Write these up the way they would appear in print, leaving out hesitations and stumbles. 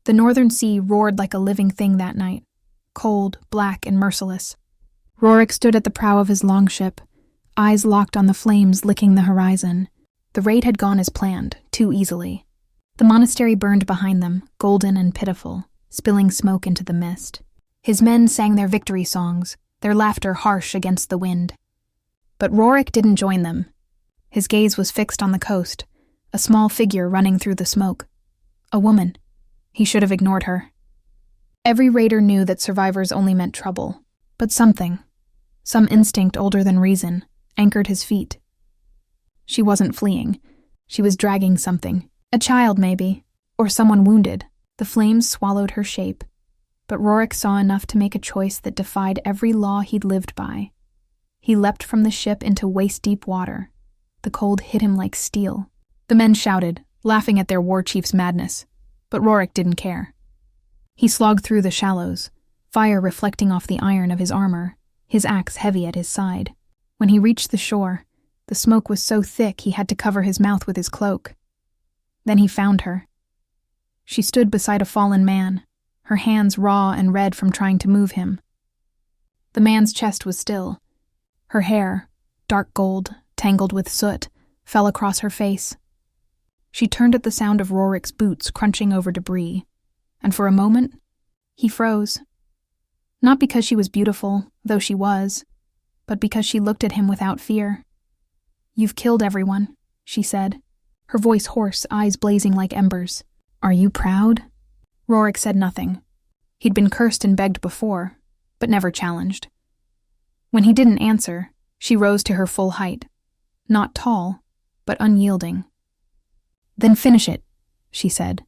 The northern sea roared like a living thing that night, cold, black, and merciless. Rorik stood at the prow of his longship, eyes locked on the flames licking the horizon. The raid had gone as planned, too easily. The monastery burned behind them, golden and pitiful, spilling smoke into the mist. His men sang their victory songs, their laughter harsh against the wind. But Rorik didn't join them. His gaze was fixed on the coast, a small figure running through the smoke. A woman. He should have ignored her. Every raider knew that survivors only meant trouble, but something, some instinct older than reason, anchored his feet. She wasn't fleeing. She was dragging something. A child, maybe, or someone wounded. The flames swallowed her shape, but Rorik saw enough to make a choice that defied every law he'd lived by. He leapt from the ship into waist-deep water. The cold hit him like steel. The men shouted, laughing at their war chief's madness, but Rorik didn't care. He slogged through the shallows, fire reflecting off the iron of his armor, his axe heavy at his side. When he reached the shore, the smoke was so thick he had to cover his mouth with his cloak. Then he found her. She stood beside a fallen man, her hands raw and red from trying to move him. The man's chest was still. Her hair, dark gold, tangled with soot, fell across her face. She turned at the sound of Rorik's boots crunching over debris, and for a moment, he froze. Not because she was beautiful, though she was, but because she looked at him without fear. "You've killed everyone," she said, her voice hoarse, eyes blazing like embers. "Are you proud?" Rorik said nothing. He'd been cursed and begged before, but never challenged. When he didn't answer, she rose to her full height. Not tall, but unyielding. "Then finish it," she said,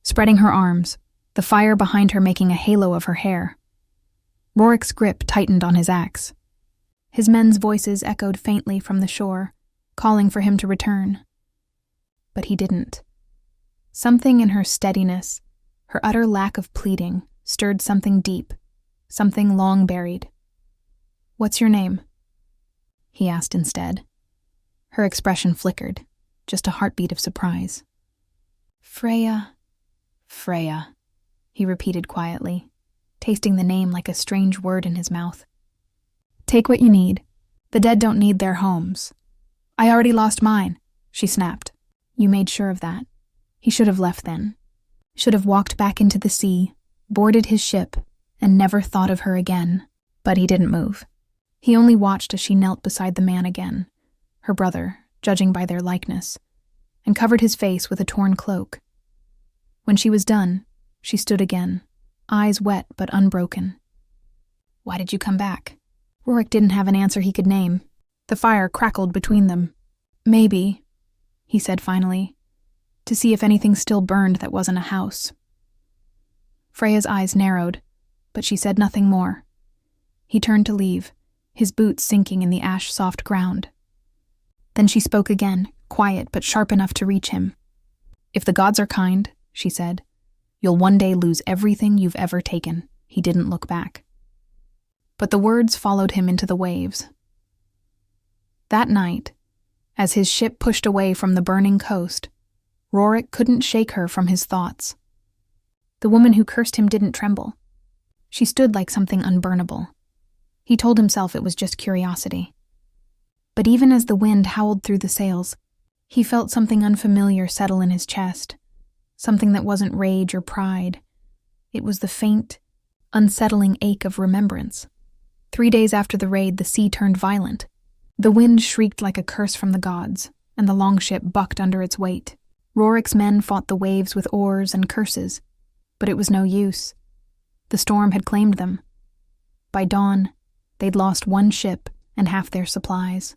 spreading her arms, the fire behind her making a halo of her hair. Rorik's grip tightened on his axe. His men's voices echoed faintly from the shore, calling for him to return. But he didn't. Something in her steadiness, her utter lack of pleading, stirred something deep, something long buried. "What's your name?" he asked instead. Her expression flickered, just a heartbeat of surprise. "Freya," he repeated quietly, tasting the name like a strange word in his mouth. "Take what you need. The dead don't need their homes." "I already lost mine," she snapped. "You made sure of that." He should have left then. Should have walked back into the sea, boarded his ship, and never thought of her again. But he didn't move. He only watched as she knelt beside the man again, her brother, judging by their likeness, and covered his face with a torn cloak. When she was done, she stood again, eyes wet but unbroken. "Why did you come back?" Rorik didn't have an answer he could name. The fire crackled between them. "Maybe," he said finally, "to see if anything still burned that wasn't a house." Freya's eyes narrowed, but she said nothing more. He turned to leave, his boots sinking in the ash-soft ground. Then she spoke again, quiet but sharp enough to reach him. "If the gods are kind," she said, "you'll one day lose everything you've ever taken." He didn't look back. But the words followed him into the waves. That night, as his ship pushed away from the burning coast, Rorik couldn't shake her from his thoughts. The woman who cursed him didn't tremble. She stood like something unburnable. He told himself it was just curiosity. But even as the wind howled through the sails, he felt something unfamiliar settle in his chest, something that wasn't rage or pride. It was the faint, unsettling ache of remembrance. 3 days after the raid, the sea turned violent. The wind shrieked like a curse from the gods, and the longship bucked under its weight. Rorik's men fought the waves with oars and curses, but it was no use. The storm had claimed them. By dawn, they'd lost one ship and half their supplies.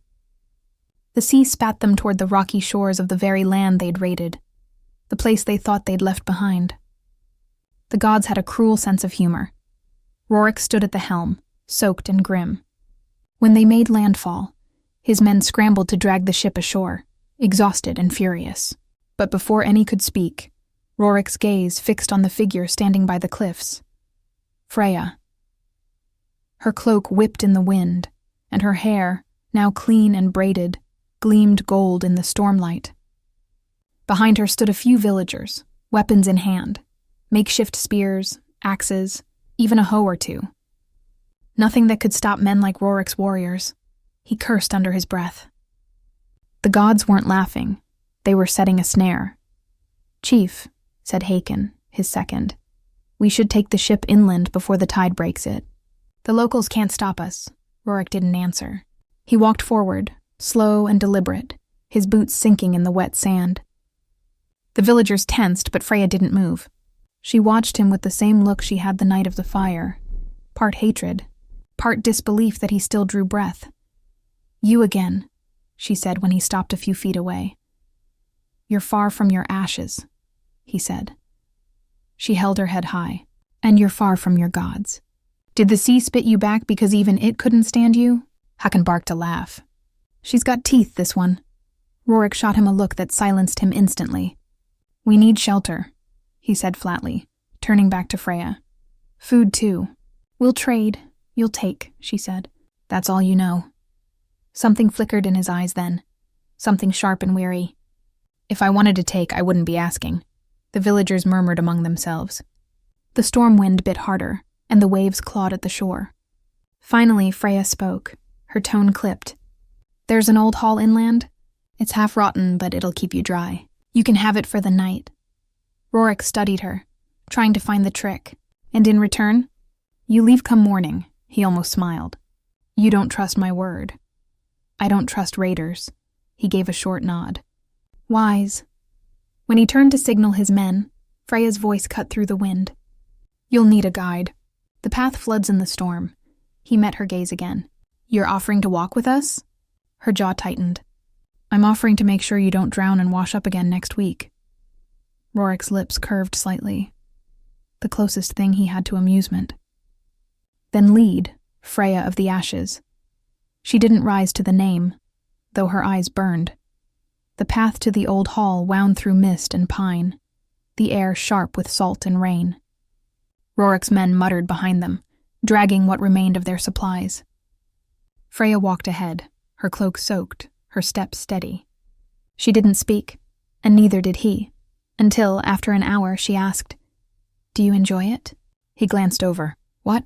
The sea spat them toward the rocky shores of the very land they'd raided, the place they thought they'd left behind. The gods had a cruel sense of humor. Rorik stood at the helm, soaked and grim. When they made landfall, his men scrambled to drag the ship ashore, exhausted and furious. But before any could speak, Rorik's gaze fixed on the figure standing by the cliffs. Freya. Her cloak whipped in the wind, and her hair, now clean and braided, gleamed gold in the stormlight. Behind her stood a few villagers, weapons in hand. Makeshift spears, axes, even a hoe or two. Nothing that could stop men like Rorik's warriors. He cursed under his breath. The gods weren't laughing. They were setting a snare. "Chief," said Haken, his second, "we should take the ship inland before the tide breaks it." "The locals can't stop us." Rorik didn't answer. He walked forward, slow and deliberate, his boots sinking in the wet sand. The villagers tensed, but Freya didn't move. She watched him with the same look she had the night of the fire, part hatred, part disbelief that he still drew breath. "You again," she said when he stopped a few feet away. "You're far from your ashes," he said. She held her head high. "And you're far from your gods. Did the sea spit you back because even it couldn't stand you?" Hakan barked a laugh. "She's got teeth, this one." Rorik shot him a look that silenced him instantly. "We need shelter," he said flatly, turning back to Freya. "Food, too. We'll trade. You'll take," she said. "That's all you know." Something flickered in his eyes then, something sharp and weary. "If I wanted to take, I wouldn't be asking," the villagers murmured among themselves. The storm wind bit harder, and the waves clawed at the shore. Finally, Freya spoke, her tone clipped. "There's an old hall inland. It's half rotten, but it'll keep you dry. You can have it for the night." Rorik studied her, trying to find the trick. "And in return? You leave come morning," he almost smiled. "You don't trust my word." "I don't trust raiders." He gave a short nod. "Wise." When he turned to signal his men, Freya's voice cut through the wind. "You'll need a guide. The path floods in the storm." He met her gaze again. "You're offering to walk with us?" Her jaw tightened. "I'm offering to make sure you don't drown and wash up again next week." Rorik's lips curved slightly. The closest thing he had to amusement. "Then lead, Freya of the Ashes." She didn't rise to the name, though her eyes burned. The path to the old hall wound through mist and pine, the air sharp with salt and rain. Rorik's men muttered behind them, dragging what remained of their supplies. Freya walked ahead, her cloak soaked, her steps steady. She didn't speak, and neither did he, until, after an hour, she asked, "Do you enjoy it?" He glanced over. "What?"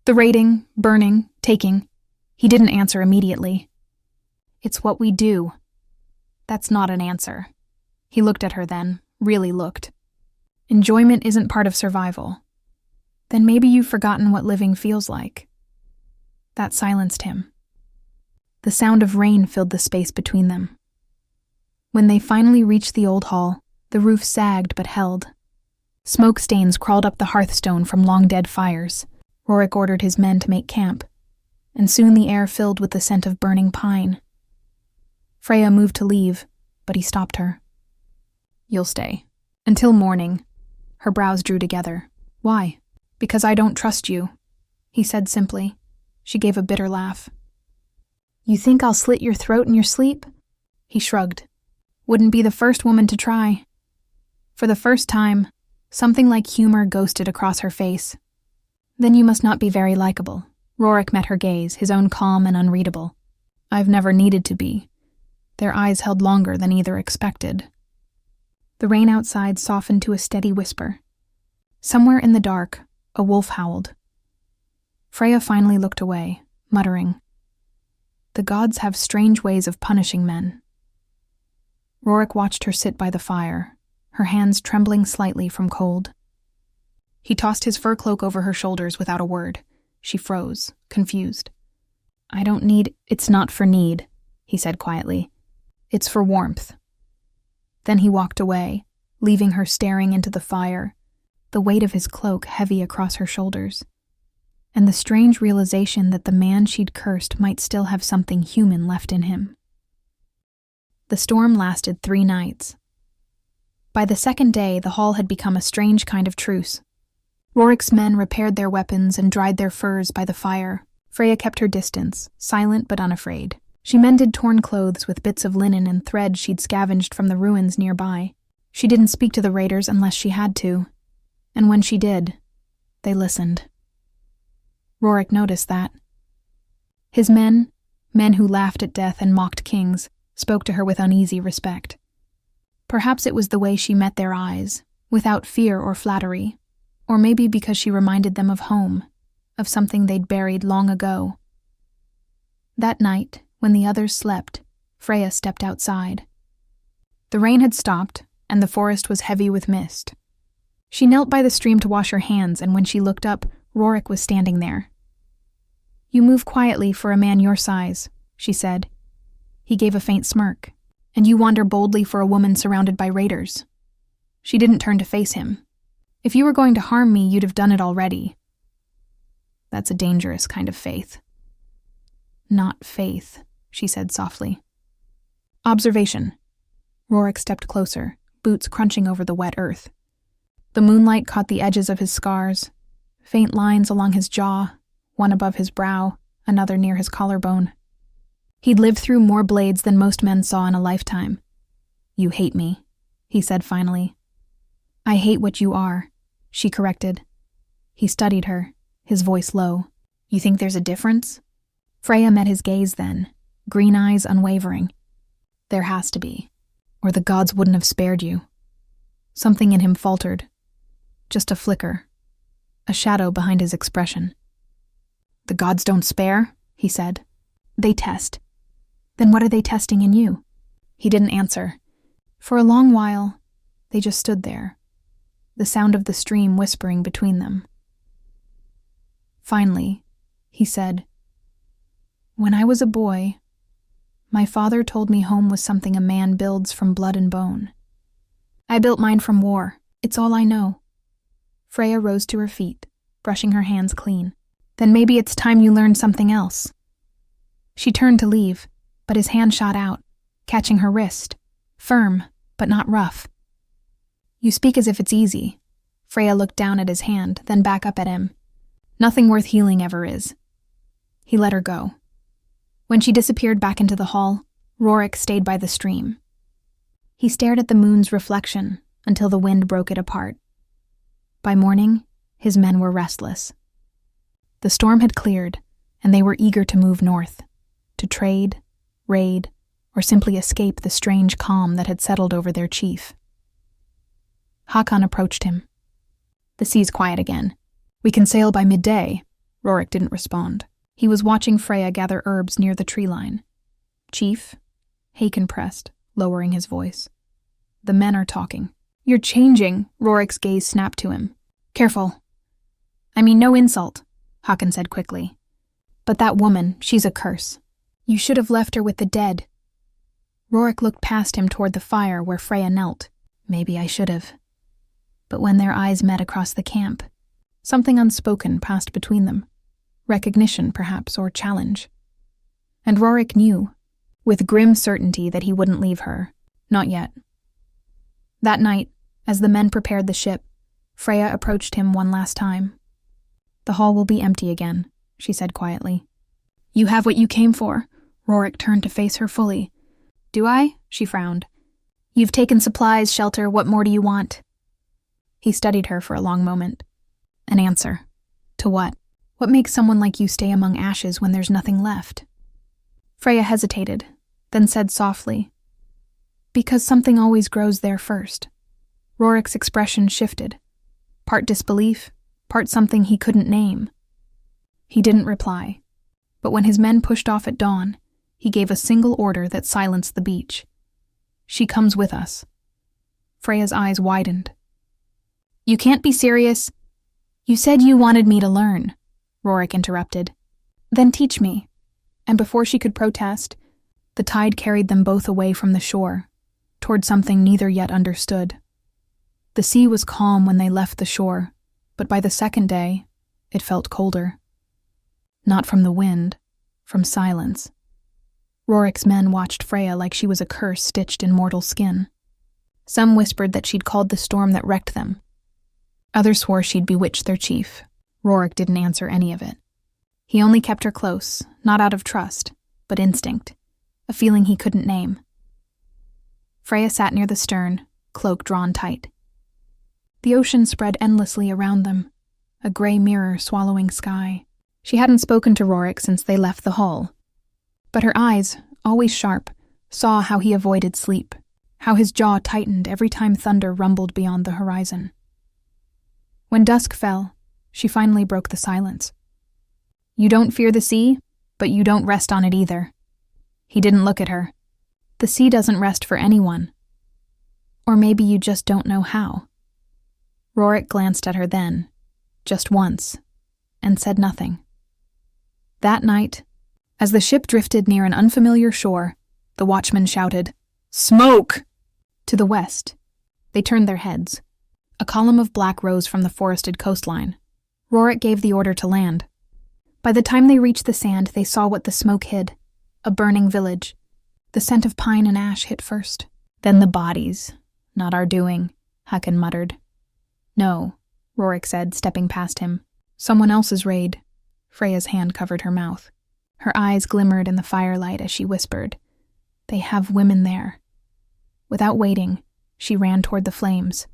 "The raiding, burning, taking." He didn't answer immediately. "It's what we do." "That's not an answer." He looked at her then, really looked. "Enjoyment isn't part of survival." "Then maybe you've forgotten what living feels like." That silenced him. The sound of rain filled the space between them. When they finally reached the old hall, the roof sagged but held. Smoke stains crawled up the hearthstone from long-dead fires. Rorik ordered his men to make camp, and soon the air filled with the scent of burning pine. Freya moved to leave, but he stopped her. "You'll stay. Until morning." Her brows drew together. "Why?" "Because I don't trust you," he said simply. She gave a bitter laugh. "You think I'll slit your throat in your sleep?" He shrugged. "Wouldn't be the first woman to try." For the first time, something like humor ghosted across her face. "Then you must not be very likable." Rorik met her gaze, his own calm and unreadable. "I've never needed to be." Their eyes held longer than either expected. The rain outside softened to a steady whisper. Somewhere in the dark, a wolf howled. Freya finally looked away, muttering, "The gods have strange ways of punishing men." Rorik watched her sit by the fire, her hands trembling slightly from cold. He tossed his fur cloak over her shoulders without a word. She froze, confused. "I don't need—" "It's not for need," he said quietly. "It's for warmth." Then he walked away, leaving her staring into the fire, the weight of his cloak heavy across her shoulders, and the strange realization that the man she'd cursed might still have something human left in him. The storm lasted 3 nights. By the second day, the hall had become a strange kind of truce. Rorik's men repaired their weapons and dried their furs by the fire. Freya kept her distance, silent but unafraid. She mended torn clothes with bits of linen and thread she'd scavenged from the ruins nearby. She didn't speak to the raiders unless she had to, and when she did, they listened. Rorik noticed that. His men who laughed at death and mocked kings, spoke to her with uneasy respect. Perhaps it was the way she met their eyes, without fear or flattery, Or maybe because she reminded them of home, of something they'd buried long ago. That night, when the others slept, Freya stepped outside. The rain had stopped, and the forest was heavy with mist. She knelt by the stream to wash her hands, and when she looked up, Rorik was standing there. "You move quietly for a man your size," she said. He gave a faint smirk. "And you wander boldly for a woman surrounded by raiders." She didn't turn to face him. "If you were going to harm me, you'd have done it already." "That's a dangerous kind of faith." "Not faith," she said softly. Observation. Rorik stepped closer, boots crunching over the wet earth. The moonlight caught the edges of his scars, faint lines along his jaw, one above his brow, another near his collarbone. He'd lived through more blades than most men saw in a lifetime. "You hate me," he said finally. "I hate what you are," she corrected. He studied her, his voice low. "You think there's a difference?" Freya met his gaze then, green eyes unwavering. "There has to be, or the gods wouldn't have spared you." Something in him faltered. Just a flicker, a shadow behind his expression. "The gods don't spare," he said. "They test." "Then what are they testing in you?" He didn't answer. For a long while, they just stood there, the sound of the stream whispering between them. Finally, he said, "When I was a boy, my father told me home was something a man builds from blood and bone. I built mine from war. It's all I know." Freya rose to her feet, brushing her hands clean. "Then maybe it's time you learned something else." She turned to leave, but his hand shot out, catching her wrist, firm, but not rough. "You speak as if it's easy." Freya looked down at his hand, then back up at him. "Nothing worth healing ever is." He let her go. When she disappeared back into the hall, Rorik stayed by the stream. He stared at the moon's reflection until the wind broke it apart. By morning, his men were restless. The storm had cleared, and they were eager to move north, to trade, raid, or simply escape the strange calm that had settled over their chief. Håkon approached him. "The sea's quiet again. We can sail by midday." Rorik didn't respond. He was watching Freya gather herbs near the tree line. "Chief," Håkon pressed, lowering his voice. "The men are talking." "You're changing," Rorik's gaze snapped to him. "Careful." "I mean, no insult," Håkon said quickly. "But that woman, she's a curse. You should have left her with the dead." Rorik looked past him toward the fire where Freya knelt. "Maybe I should have." But when their eyes met across the camp, something unspoken passed between them. Recognition, perhaps, or challenge. And Rorik knew, with grim certainty, that he wouldn't leave her. Not yet. That night, as the men prepared the ship, Freya approached him one last time. "The hall will be empty again," she said quietly. "You have what you came for." Rorik turned to face her fully. "Do I?" She frowned. "You've taken supplies, shelter, what more do you want?" He studied her for a long moment. "An answer. To what? What makes someone like you stay among ashes when there's nothing left?" Freya hesitated, then said softly, "Because something always grows there first." Rorik's expression shifted, part disbelief, part something he couldn't name. He didn't reply, but when his men pushed off at dawn, he gave a single order that silenced the beach. "She comes with us." Freya's eyes widened. "You can't be serious." "You said you wanted me to learn," Rorik interrupted. "Then teach me." And before she could protest, the tide carried them both away from the shore, toward something neither yet understood. The sea was calm when they left the shore, but by the second day, it felt colder. Not from the wind, from silence. Rorik's men watched Freya like she was a curse stitched in mortal skin. Some whispered that she'd called the storm that wrecked them. Others swore she'd bewitched their chief. Rorik didn't answer any of it. He only kept her close, not out of trust, but instinct, a feeling he couldn't name. Freya sat near the stern, cloak drawn tight. The ocean spread endlessly around them, a gray mirror swallowing sky. She hadn't spoken to Rorik since they left the hull, but her eyes, always sharp, saw how he avoided sleep, how his jaw tightened every time thunder rumbled beyond the horizon. When dusk fell, she finally broke the silence. "You don't fear the sea, but you don't rest on it either." He didn't look at her. "The sea doesn't rest for anyone. Or maybe you just don't know how." Rorik glanced at her then, just once, and said nothing. That night, as the ship drifted near an unfamiliar shore, the watchman shouted, "Smoke!" To the west, they turned their heads. A column of black rose from the forested coastline. Rorik gave the order to land. By the time they reached the sand, they saw what the smoke hid. A burning village. The scent of pine and ash hit first. Then the bodies. "Not our doing," Hakon muttered. "No," Rorik said, stepping past him. "Someone else's raid." Freya's hand covered her mouth. Her eyes glimmered in the firelight as she whispered, "They have women there." Without waiting, she ran toward the flames.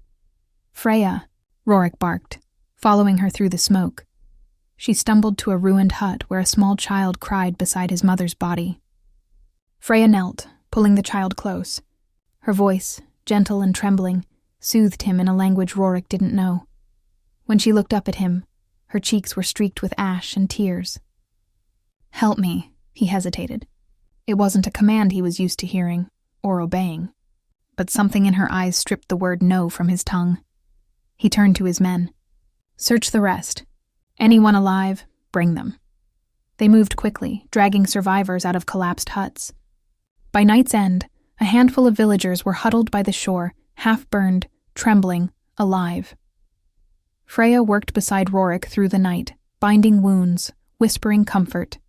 "Freya," Rorik barked, following her through the smoke. She stumbled to a ruined hut where a small child cried beside his mother's body. Freya knelt, pulling the child close. Her voice, gentle and trembling, soothed him in a language Rorik didn't know. When she looked up at him, her cheeks were streaked with ash and tears. "Help me," he hesitated. It wasn't a command he was used to hearing, or obeying, but something in her eyes stripped the word no from his tongue. He turned to his men. "Search the rest. Anyone alive, bring them." They moved quickly, dragging survivors out of collapsed huts. By night's end, a handful of villagers were huddled by the shore, half-burned, trembling, alive. Freya worked beside Rorik through the night, binding wounds, whispering comfort.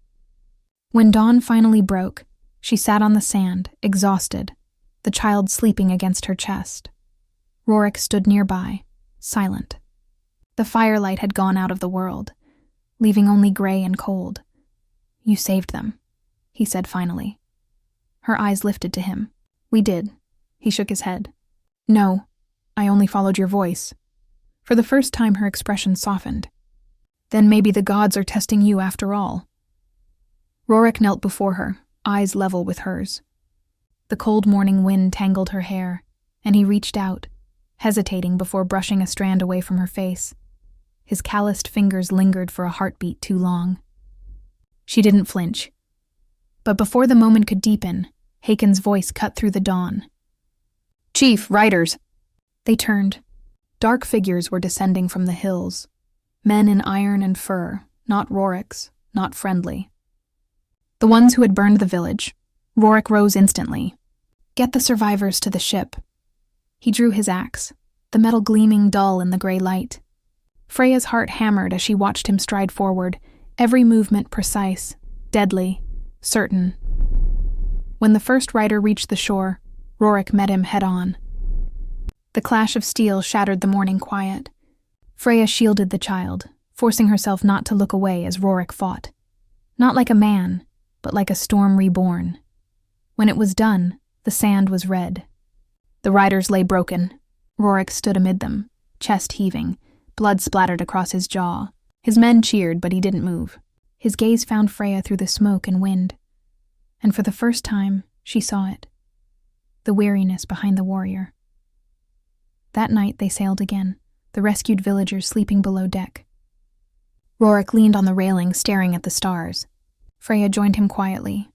When dawn finally broke, she sat on the sand, exhausted, the child sleeping against her chest. Rorik stood nearby, silent. The firelight had gone out of the world, leaving only gray and cold. "You saved them," he said finally. Her eyes lifted to him. "We did." He shook his head. "No, I only followed your voice." For the first time her expression softened. "Then maybe the gods are testing you after all." Rorik knelt before her, eyes level with hers. The cold morning wind tangled her hair, and he reached out, hesitating before brushing a strand away from her face. His calloused fingers lingered for a heartbeat too long. She didn't flinch. But before the moment could deepen, Hakon's voice cut through the dawn. "Chief, riders!" They turned. Dark figures were descending from the hills. Men in iron and fur, not Rorik's, not friendly. The ones who had burned the village. Rorik rose instantly. "Get the survivors to the ship." He drew his axe, the metal gleaming dull in the gray light. Freya's heart hammered as she watched him stride forward, every movement precise, deadly, certain. When the first rider reached the shore, Rorik met him head-on. The clash of steel shattered the morning quiet. Freya shielded the child, forcing herself not to look away as Rorik fought. Not like a man, but like a storm reborn. When it was done, the sand was red. The riders lay broken. Rorik stood amid them, chest heaving, blood splattered across his jaw. His men cheered, but he didn't move. His gaze found Freya through the smoke and wind. And for the first time, she saw it. The weariness behind the warrior. That night they sailed again, the rescued villagers sleeping below deck. Rorik leaned on the railing, staring at the stars. Freya joined him quietly.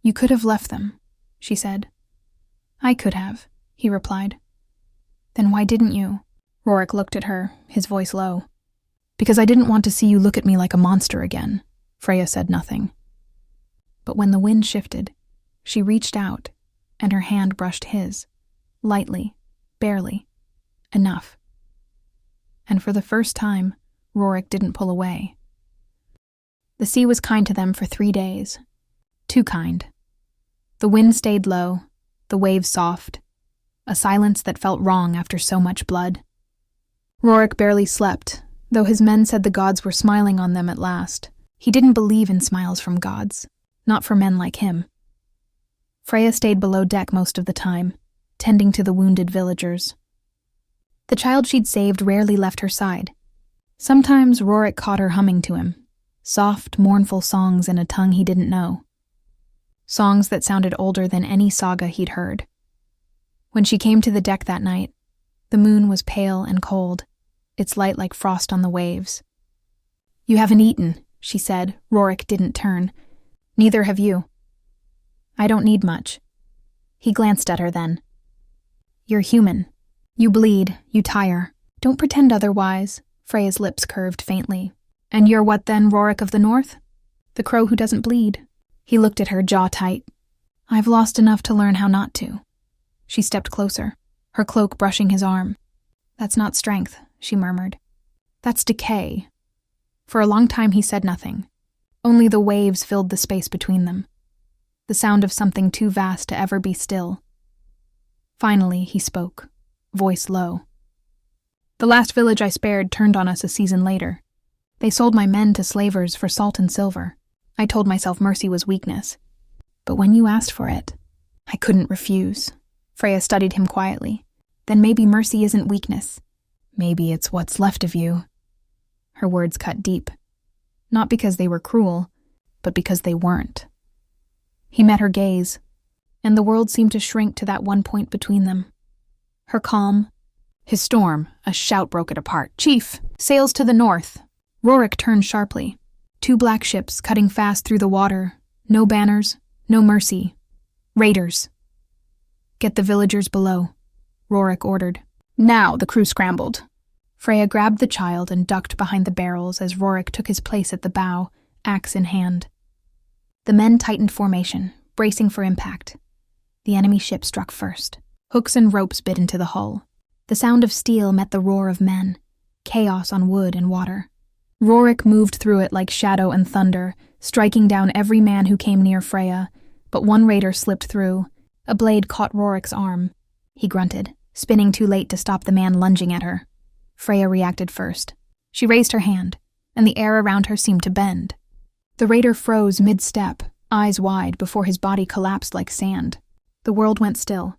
"You could have left them," she said. "I could have," he replied. "Then why didn't you?" Rorik looked at her, his voice low. "Because I didn't want to see you look at me like a monster again." Freya said nothing. But when the wind shifted, she reached out, and her hand brushed his, lightly, barely, enough. And for the first time, Rorik didn't pull away. The sea was kind to them for 3 days. Too kind. The wind stayed low, the waves soft, a silence that felt wrong after so much blood. Rorik barely slept, though his men said the gods were smiling on them at last. He didn't believe in smiles from gods, not for men like him. Freya stayed below deck most of the time, tending to the wounded villagers. The child she'd saved rarely left her side. Sometimes Rorik caught her humming to him, soft, mournful songs in a tongue he didn't know. Songs that sounded older than any saga he'd heard. When she came to the deck that night, the moon was pale and cold. its light like frost on the waves. "You haven't eaten," she said. Rorik didn't turn. "Neither have you." "I don't need much." He glanced at her then. "You're human. You bleed, you tire. Don't pretend otherwise." Freya's lips curved faintly. "And you're what then, Rorik of the North? The crow who doesn't bleed?" He looked at her, jaw tight. "I've lost enough to learn how not to." She stepped closer, her cloak brushing his arm. "That's not strength," she murmured. "That's decay." For a long time he said nothing. Only the waves filled the space between them. The sound of something too vast to ever be still. Finally he spoke, voice low. "The last village I spared turned on us a season later. They sold my men to slavers for salt and silver. I told myself mercy was weakness. But when you asked for it, I couldn't refuse." Freya studied him quietly. "Then maybe mercy isn't weakness. Maybe it's what's left of you." Her words cut deep. Not because they were cruel, but because they weren't. He met her gaze, and the world seemed to shrink to that one point between them. Her calm. His storm. A shout broke it apart. "Chief! Sails to the north!" Rorik turned sharply. 2 black ships cutting fast through the water. No banners, no mercy. Raiders. "Get the villagers below," Rorik ordered. Now the crew scrambled. Freya grabbed the child and ducked behind the barrels as Rorik took his place at the bow, axe in hand. The men tightened formation, bracing for impact. The enemy ship struck first. Hooks and ropes bit into the hull. The sound of steel met the roar of men, chaos on wood and water. Rorik moved through it like shadow and thunder, striking down every man who came near Freya, but one raider slipped through. A blade caught Rorik's arm. He grunted, spinning too late to stop the man lunging at her. Freya reacted first. She raised her hand, and the air around her seemed to bend. The raider froze mid-step, eyes wide, before his body collapsed like sand. The world went still.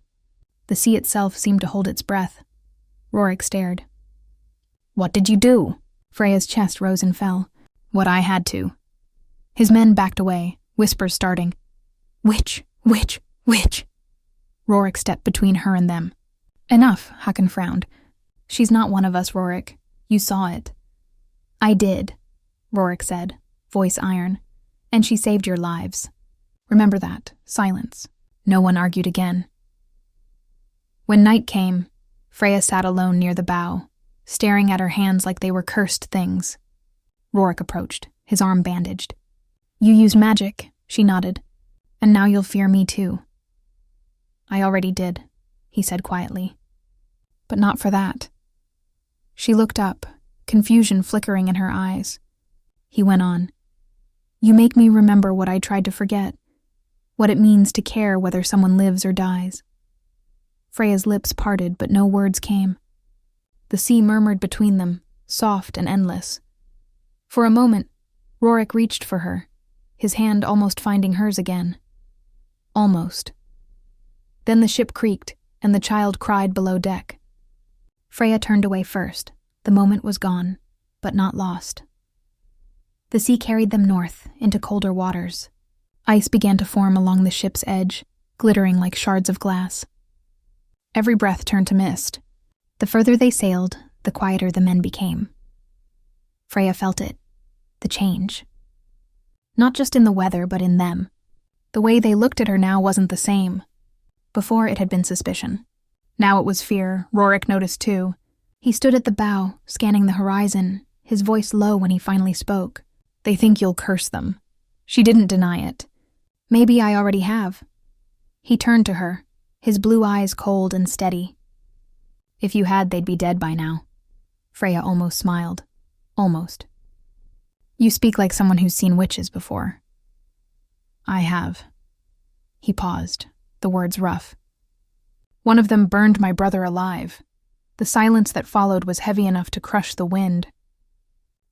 The sea itself seemed to hold its breath. Rorik stared. "What did you do?" Freya's chest rose and fell. "What I had to." His men backed away, whispers starting. "Witch! Witch! Witch!" Rorik stepped between her and them. "Enough," Hakon frowned. "She's not one of us, Rorik. You saw it." "I did," Rorik said, voice iron. "And she saved your lives. Remember that." Silence. No one argued again. When night came, Freya sat alone near the bow, staring at her hands like they were cursed things. Rorik approached, his arm bandaged. "You used magic," she nodded. "And now you'll fear me too." "I already did," he said quietly. "But not for that." She looked up, confusion flickering in her eyes. He went on. "You make me remember what I tried to forget, what it means to care whether someone lives or dies." Freya's lips parted, but no words came. The sea murmured between them, soft and endless. For a moment, Rorik reached for her, his hand almost finding hers again. Almost. Then the ship creaked, and the child cried below deck. Freya turned away first. The moment was gone, but not lost. The sea carried them north, into colder waters. Ice began to form along the ship's edge, glittering like shards of glass. Every breath turned to mist. The further they sailed, the quieter the men became. Freya felt it, the change. Not just in the weather, but in them. The way they looked at her now wasn't the same. Before it had been suspicion. Now it was fear. Rorik noticed too. He stood at the bow, scanning the horizon, his voice low when he finally spoke. "They think you'll curse them." She didn't deny it. "Maybe I already have." He turned to her, his blue eyes cold and steady. "If you had, they'd be dead by now." Freya almost smiled. Almost. "You speak like someone who's seen witches before." "I have." He paused, the words rough. "One of them burned my brother alive." The silence that followed was heavy enough to crush the wind.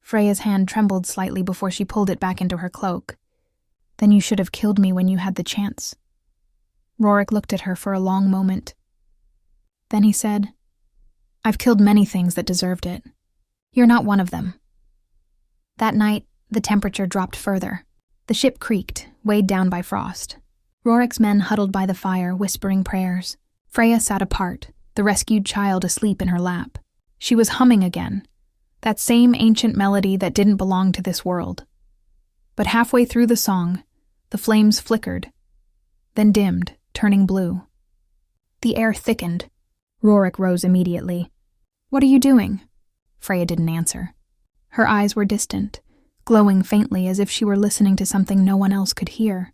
Freya's hand trembled slightly before she pulled it back into her cloak. "Then you should have killed me when you had the chance." Rorik looked at her for a long moment. Then he said, "I've killed many things that deserved it. You're not one of them." That night, the temperature dropped further. The ship creaked, weighed down by frost. Rorik's men huddled by the fire, whispering prayers. Freya sat apart, the rescued child asleep in her lap. She was humming again, that same ancient melody that didn't belong to this world. But halfway through the song, the flames flickered, then dimmed, turning blue. The air thickened. Rorik rose immediately. "What are you doing?" Freya didn't answer. Her eyes were distant, glowing faintly as if she were listening to something no one else could hear.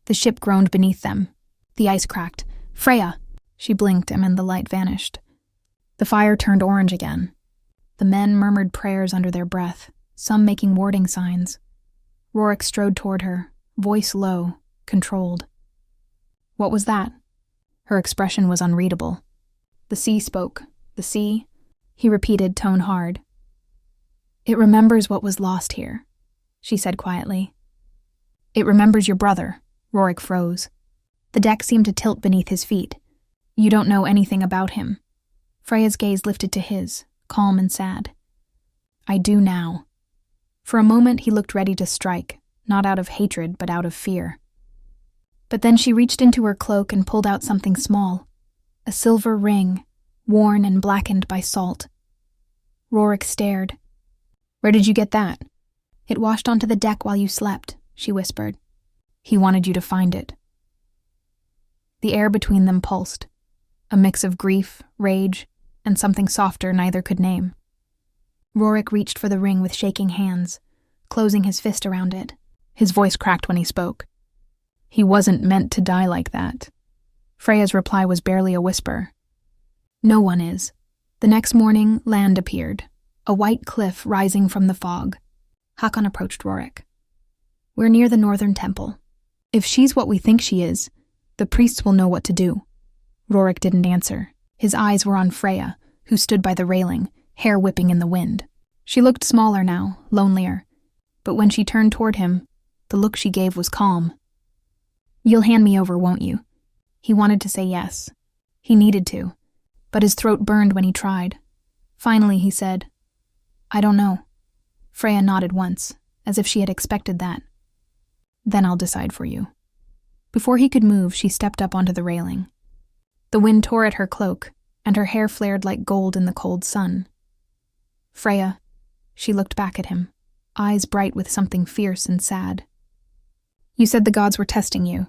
The ship groaned beneath them. The ice cracked. "Freya!" She blinked, and then the light vanished. The fire turned orange again. The men murmured prayers under their breath, some making warding signs. Rorik strode toward her, voice low, controlled. "What was that?" Her expression was unreadable. "The sea spoke. The sea," he repeated, tone hard. "It remembers what was lost here," she said quietly. "It remembers your brother." Rorik froze. The deck seemed to tilt beneath his feet. "You don't know anything about him." Freya's gaze lifted to his, calm and sad. "I do now." For a moment he looked ready to strike, not out of hatred but out of fear. But then she reached into her cloak and pulled out something small, a silver ring, worn and blackened by salt. Rorik stared. "Where did you get that?" "It washed onto the deck while you slept," she whispered. "He wanted you to find it." The air between them pulsed, a mix of grief, rage, and something softer neither could name. Rorik reached for the ring with shaking hands, closing his fist around it. His voice cracked when he spoke. "He wasn't meant to die like that." Freya's reply was barely a whisper. "No one is." The next morning, land appeared, a white cliff rising from the fog. Hakon approached Rorik. "We're near the northern temple. If she's what we think she is, the priests will know what to do." Rorik didn't answer. His eyes were on Freya, who stood by the railing, hair whipping in the wind. She looked smaller now, lonelier. But when she turned toward him, the look she gave was calm. "You'll hand me over, won't you?" He wanted to say yes. He needed to, but his throat burned when he tried. Finally he said, "I don't know." Freya nodded once, as if she had expected that. "Then I'll decide for you." Before he could move, she stepped up onto the railing. The wind tore at her cloak, and her hair flared like gold in the cold sun. "Freya," she looked back at him, eyes bright with something fierce and sad. "You said the gods were testing you.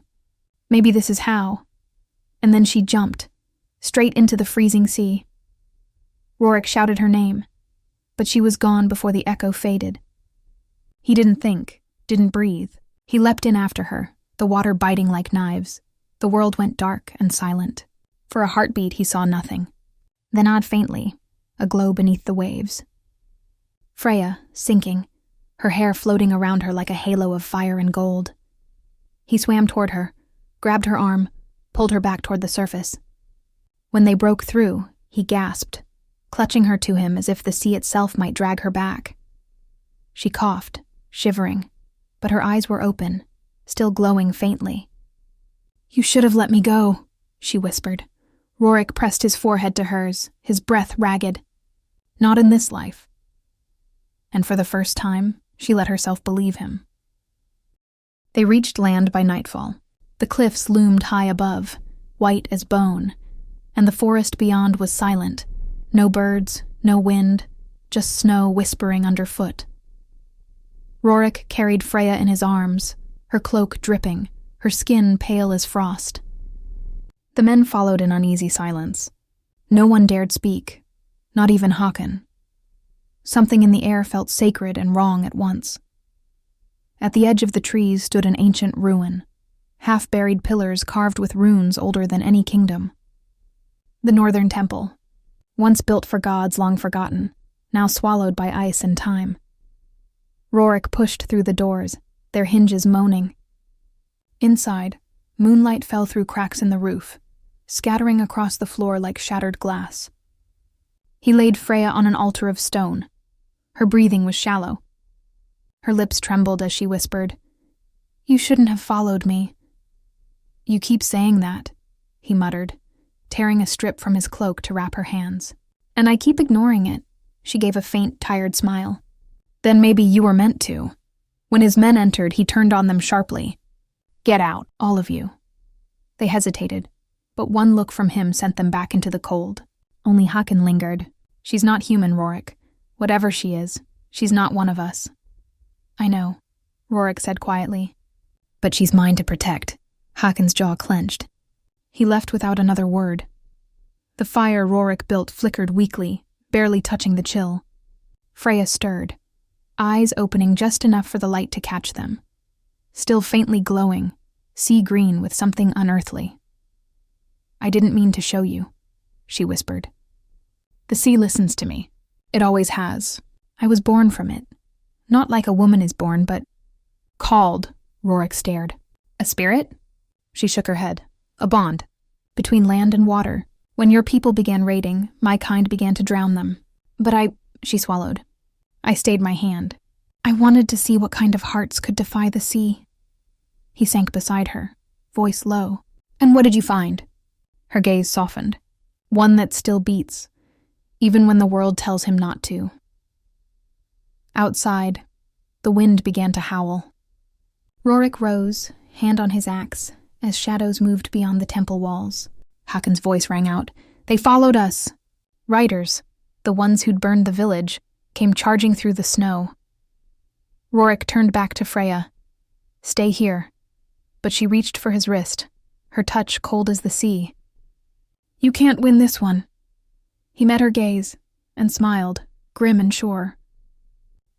Maybe this is how." And then she jumped, straight into the freezing sea. Rorik shouted her name, but she was gone before the echo faded. He didn't think, didn't breathe. He leapt in after her, the water biting like knives. The world went dark and silent. For a heartbeat he saw nothing. Then odd faintly, a glow beneath the waves. Freya, sinking, her hair floating around her like a halo of fire and gold. He swam toward her, grabbed her arm, pulled her back toward the surface. When they broke through, he gasped, clutching her to him as if the sea itself might drag her back. She coughed, shivering, but her eyes were open, still glowing faintly. "You should have let me go," she whispered. Rorik pressed his forehead to hers, his breath ragged. "Not in this life." And for the first time, she let herself believe him. They reached land by nightfall. The cliffs loomed high above, white as bone, and the forest beyond was silent. No birds, no wind, just snow whispering underfoot. Rorik carried Freya in his arms, her cloak dripping, her skin pale as frost. The men followed in uneasy silence. No one dared speak, not even Hakon. Something in the air felt sacred and wrong at once. At the edge of the trees stood an ancient ruin, half-buried pillars carved with runes older than any kingdom. The northern temple, once built for gods long forgotten, now swallowed by ice and time. Rorik pushed through the doors, their hinges moaning. Inside, moonlight fell through cracks in the roof, scattering across the floor like shattered glass. He laid Freya on an altar of stone. Her breathing was shallow. Her lips trembled as she whispered, "You shouldn't have followed me." "You keep saying that," he muttered, tearing a strip from his cloak to wrap her hands. "And I keep ignoring it." She gave a faint, tired smile. "Then maybe you were meant to." When his men entered, he turned on them sharply. "Get out, all of you." They hesitated, but one look from him sent them back into the cold. Only Hakon lingered. "She's not human, Rorik. Whatever she is, she's not one of us. I know, Rorik said quietly. But she's mine to protect. Hakon's jaw clenched. He left without another word. The fire Rorik built flickered weakly, barely touching the chill. Freya stirred, eyes opening just enough for the light to catch them. Still faintly glowing, sea green with something unearthly. I didn't mean to show you, she whispered. The sea listens to me. It always has. I was born from it. Not like a woman is born, but called, Rorik stared. A spirit? She shook her head. A bond. Between land and water. When your people began raiding, my kind began to drown them. But she swallowed. I stayed my hand. I wanted to see what kind of hearts could defy the sea. He sank beside her, voice low. And what did you find? Her gaze softened. One that still beats, even when the world tells him not to. Outside, the wind began to howl. Rorik rose, hand on his axe, as shadows moved beyond the temple walls. Hakon's voice rang out. They followed us. Riders, the ones who'd burned the village, came charging through the snow. Rorik turned back to Freya. Stay here. But she reached for his wrist, her touch cold as the sea. You can't win this one. He met her gaze and smiled, grim and sure.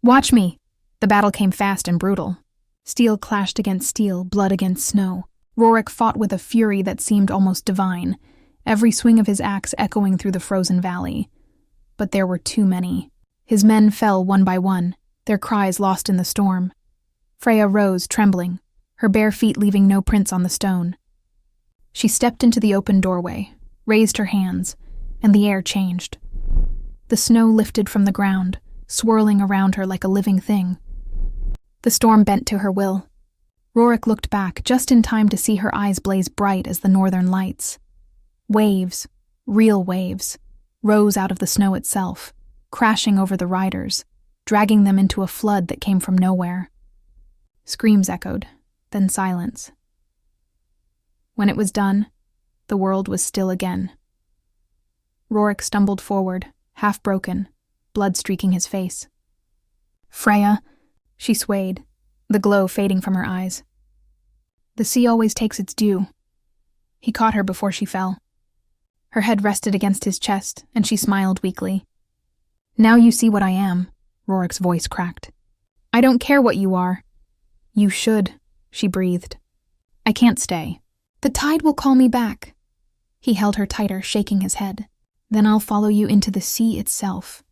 Watch me. The battle came fast and brutal. Steel clashed against steel, blood against snow. Rorik fought with a fury that seemed almost divine, every swing of his axe echoing through the frozen valley. But there were too many. His men fell one by one, their cries lost in the storm. Freya rose, trembling, her bare feet leaving no prints on the stone. She stepped into the open doorway, raised her hands, and the air changed. The snow lifted from the ground, swirling around her like a living thing. The storm bent to her will. Rorik looked back just in time to see her eyes blaze bright as the northern lights. Waves, real waves, rose out of the snow itself, crashing over the riders, dragging them into a flood that came from nowhere. Screams echoed, then silence. When it was done, the world was still again. Rorik stumbled forward, half broken, blood streaking his face. Freya, she swayed, the glow fading from her eyes. The sea always takes its due. He caught her before she fell. Her head rested against his chest, and she smiled weakly. Now you see what I am, Rorik's voice cracked. I don't care what you are. You should, she breathed. I can't stay. The tide will call me back. He held her tighter, shaking his head. Then I'll follow you into the sea itself.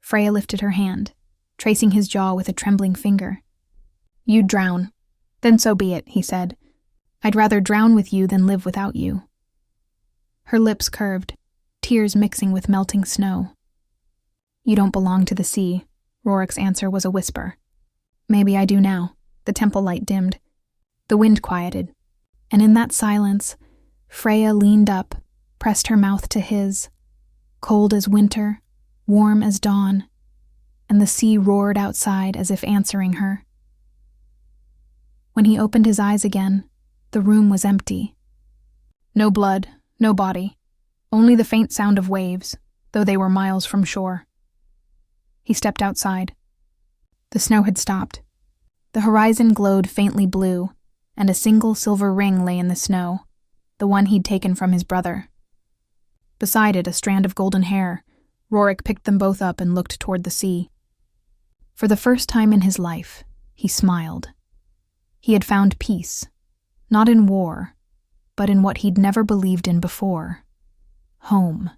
Freya lifted her hand, tracing his jaw with a trembling finger. You'd drown. Then so be it, he said. I'd rather drown with you than live without you. Her lips curved, tears mixing with melting snow. You don't belong to the sea, Rorik's answer was a whisper. Maybe I do now. The temple light dimmed. The wind quieted. And in that silence, Freya leaned up, pressed her mouth to his, cold as winter, warm as dawn, and the sea roared outside as if answering her. When he opened his eyes again, the room was empty. No blood, no body, only the faint sound of waves, though they were miles from shore. He stepped outside. The snow had stopped. The horizon glowed faintly blue, and a single silver ring lay in the snow, the one he'd taken from his brother. Beside it, a strand of golden hair. Rorik picked them both up and looked toward the sea. For the first time in his life, he smiled. He had found peace, not in war, but in what he'd never believed in before. Home.